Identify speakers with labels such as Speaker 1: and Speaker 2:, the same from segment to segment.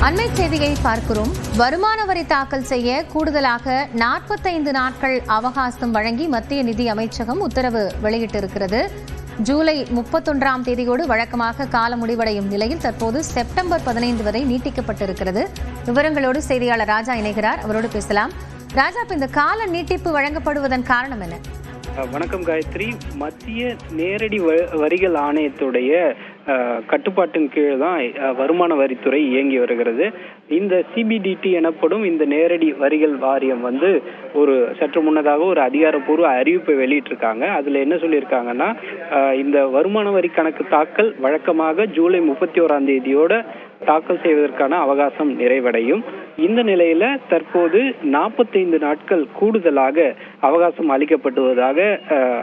Speaker 1: அண்மை செய்தியை பார்க்கிறோம். வருமான வரி தாக்கல் செய்ய கூடுதலாக 45 நாட்கள் அவகாசம் வழங்கி மத்திய நிதி அமைச்சகம் உத்தரவு வெளியிட்டிருக்கிறது. ஜூலை 31ஆம் தேதியோடு வழக்கமாக கால முடிவடையும் நிலையில் தற்போது செப்டம்பர் 15 வரை நீட்டிக்கப்பட்டிருக்கிறது. விவரங்களோடு செய்தியாளர் ராஜா இணைகிறார். அவரோடு பேசலாம். ராஜா, இந்த கால நீட்டிப்பு வழங்கப்படுவதன் காரணம் என்ன?
Speaker 2: வணக்கம் காயத்ரி. மத்திய நேரடி வரிகள் ஆணையத்துடைய கட்டுப்பாட்டின் கீழ் தான் வருமான வரித்துறை இயங்கி வருகிறது. இந்த சிபிடிடி எனப்படும் இந்த நேரடி வரிகள் வாரியம் ஒரு சற்று முன்னதாக ஒரு அதிகாரப்பூர்வ அறிவிப்பை வெளியிட்டிருக்காங்க. அதுல என்ன சொல்லியிருக்காங்கன்னா, இந்த வருமான வரி கணக்கு தாக்கல் வழக்கமாக ஜூலை 31ஆம் தேதியோட தாக்கல் செய்வதற்கான அவகாசம் நிறைவடையும். இந்த நிலையில தற்போது 45 நாட்கள் கூடுதலாக அவகாசம் அளிக்கப்படுவதாக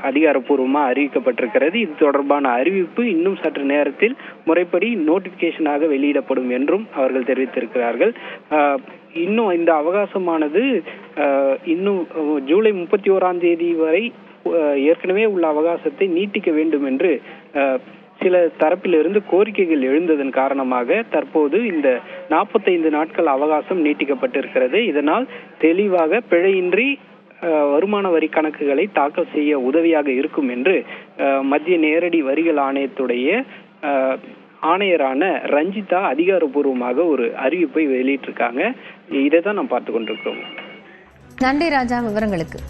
Speaker 2: அதிகாரப்பூர்வமா அறிவிக்கப்பட்டிருக்கிறது. இது தொடர்பான அறிவிப்பு இன்னும் சற்று நேரத்தில் முறைப்படி நோட்டிபிகேஷனாக வெளியிடப்படும் என்றும் அவர்கள் தெரிவித்திருக்கிறார்கள். இன்னும் இந்த அவகாசமானது இன்னும் ஜூலை 31ஆம் தேதி வரை ஏற்கனவே உள்ள அவகாசத்தை நீட்டிக்க வேண்டும் என்று சில தரப்பிலிருந்து கோரிக்கைகள் எழுந்ததன் காரணமாக தற்போது இந்த 45 நாட்கள் அவகாசம் நீட்டிக்கப்பட்டிருக்கிறது. இதனால் தெளிவாக பிழையின்றி வருமான வரி கணக்குகளை தாக்கல் செய்ய உதவியாக இருக்கும் என்று மத்திய நேரடி வரிகள் ஆணையத்துடைய ஆணையரான ரஞ்சிதா அதிகாரப்பூர்வமாக ஒரு அறிவிப்பை வெளியிட்டிருக்காங்க. இதை தான் நாம் பார்த்து கொண்டிருக்கிறோம்.
Speaker 1: நன்றி ராஜா, விவரங்களுக்கு.